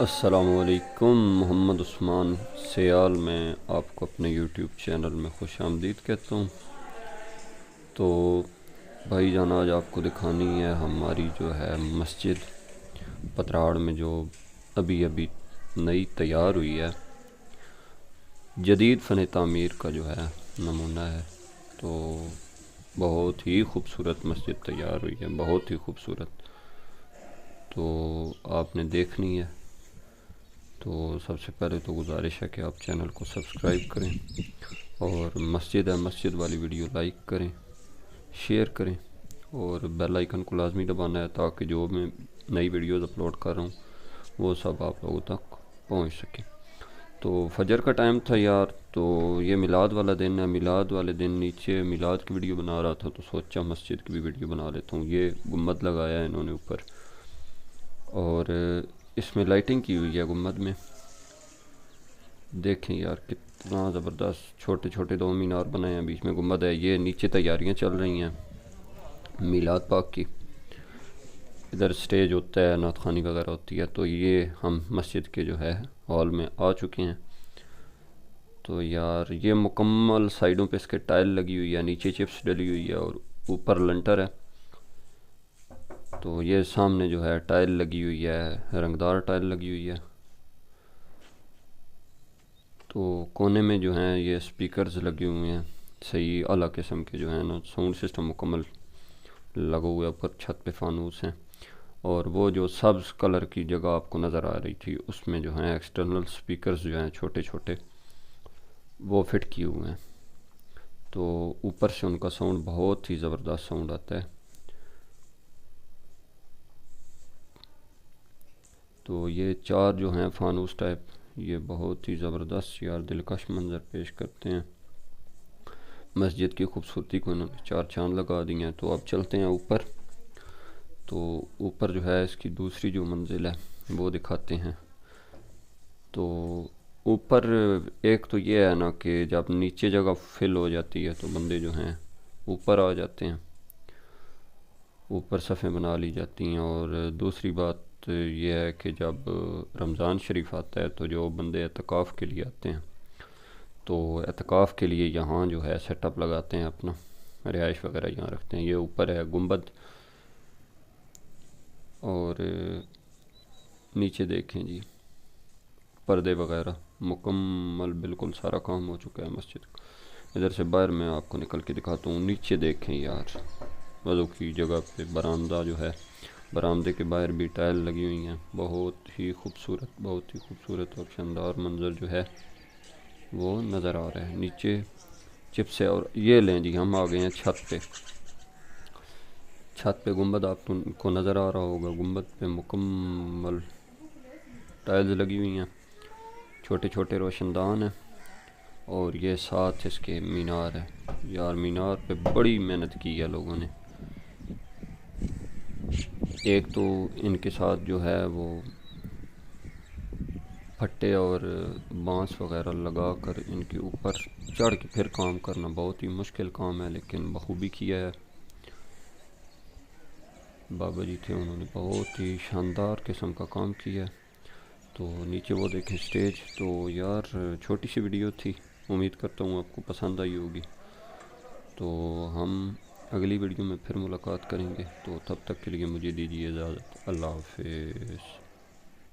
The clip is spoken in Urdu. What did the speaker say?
السلام علیکم، محمد عثمان سیال میں آپ کو اپنے یوٹیوب چینل میں خوش آمدید کہتا ہوں۔ تو بھائی جان، آج آپ کو دکھانی ہے ہماری جو ہے مسجد پتراڑ میں، جو ابھی نئی تیار ہوئی ہے، جدید فن تعمیر کا جو ہے نمونہ ہے۔ تو بہت ہی خوبصورت مسجد تیار ہوئی ہے، بہت ہی خوبصورت۔ تو آپ نے دیکھنی ہے، تو سب سے پہلے تو گزارش ہے کہ آپ چینل کو سبسکرائب کریں، اور مسجد والی ویڈیو لائک کریں، شیئر کریں، اور بیل آئیکن کو لازمی دبانا ہے تاکہ جو میں نئی ویڈیوز اپلوڈ کر رہا ہوں وہ سب آپ لوگوں تک پہنچ سکیں۔ تو فجر کا ٹائم تھا یار، تو یہ میلاد والا دن ہے۔ میلاد والے دن نیچے میلاد کی ویڈیو بنا رہا تھا، تو سوچا مسجد کی بھی ویڈیو بنا لیتا ہوں۔ یہ گنبد لگایا ہے انہوں نے اوپر، اور اس میں لائٹنگ کی ہوئی ہے گنبد میں۔ دیکھیں یار کتنا زبردست، چھوٹے چھوٹے دو مینار بنائے ہیں، بیچ میں گنبد ہے۔ یہ نیچے تیاریاں چل رہی ہیں میلاد پاک کی، ادھر سٹیج ہوتا ہے، نعت خوانی وغیرہ ہوتی ہے۔ تو یہ ہم مسجد کے جو ہے ہال میں آ چکے ہیں۔ تو یار یہ مکمل سائیڈوں پہ اس کے ٹائل لگی ہوئی ہے، نیچے چپس ڈلی ہوئی ہے، اور اوپر لنٹر ہے۔ تو یہ سامنے جو ہے ٹائل لگی ہوئی ہے، رنگدار ٹائل لگی ہوئی ہے۔ تو کونے میں جو ہیں یہ سپیکرز لگے ہوئے ہیں، صحیح اعلیٰ قسم کے جو ہیں نا، ساؤنڈ سسٹم مکمل لگا ہوا ہے۔ اوپر چھت پہ فانوس ہیں، اور وہ جو سبز کلر کی جگہ آپ کو نظر آ رہی تھی، اس میں جو ہیں ایکسٹرنل سپیکرز جو ہیں چھوٹے چھوٹے، وہ فٹ کیے ہوئے ہیں۔ تو اوپر سے ان کا ساؤنڈ بہت ہی زبردست ساؤنڈ آتا ہے۔ تو یہ چار جو ہیں فانوس ٹائپ، یہ بہت ہی زبردست یار دلکش منظر پیش کرتے ہیں۔ مسجد کی خوبصورتی کو انہوں نے چار چاند لگا دی ہیں۔ تو اب چلتے ہیں اوپر۔ تو اوپر جو ہے اس کی دوسری جو منزل ہے وہ دکھاتے ہیں۔ تو اوپر ایک تو یہ ہے نا کہ جب نیچے جگہ فل ہو جاتی ہے تو بندے جو ہیں اوپر آ جاتے ہیں، اوپر صفیں بنا لی جاتی ہیں۔ اور دوسری بات یہ ہے کہ جب رمضان شریف آتا ہے تو جو بندے اعتکاف کے لیے آتے ہیں، تو اعتکاف کے لیے یہاں جو ہے سیٹ اپ لگاتے ہیں، اپنا رہائش وغیرہ یہاں رکھتے ہیں۔ یہ اوپر ہے گنبد، اور نیچے دیکھیں جی پردے وغیرہ مکمل، بالکل سارا کام ہو چکا ہے مسجد کا۔ ادھر سے باہر میں آپ کو نکل کے دکھاتا ہوں۔ نیچے دیکھیں یار، وضو کی جگہ پہ برآمدہ جو ہے، برآمدے کے باہر بھی ٹائل لگی ہوئی ہیں، بہت ہی خوبصورت، بہت ہی خوبصورت اور شاندار منظر جو ہے وہ نظر آ رہا ہے۔ نیچے چپس ہے، اور یہ لیں جی ہم آ گئے ہیں چھت پہ۔ چھت پہ گنبد آپ کو نظر آ رہا ہوگا، گنبد پہ مکمل ٹائلز لگی ہوئی ہیں، چھوٹے چھوٹے روشن دان ہیں، اور یہ ساتھ اس کے مینار ہے۔ یار مینار پہ بڑی محنت کی ہے لوگوں نے۔ ایک تو ان کے ساتھ جو ہے وہ پھٹے اور بانس وغیرہ لگا کر ان کے اوپر چڑھ کے پھر کام کرنا بہت ہی مشکل کام ہے، لیکن بخوبی کیا ہے۔ بابا جی تھے، انہوں نے بہت ہی شاندار قسم کا کام کیا ہے۔ تو نیچے وہ دیکھیں سٹیج۔ تو یار چھوٹی سی ویڈیو تھی، امید کرتا ہوں آپ کو پسند آئی ہوگی۔ تو ہم اگلی ویڈیو میں پھر ملاقات کریں گے، تو تب تک کے لیے مجھے دیجیے اجازت۔ اللہ حافظ۔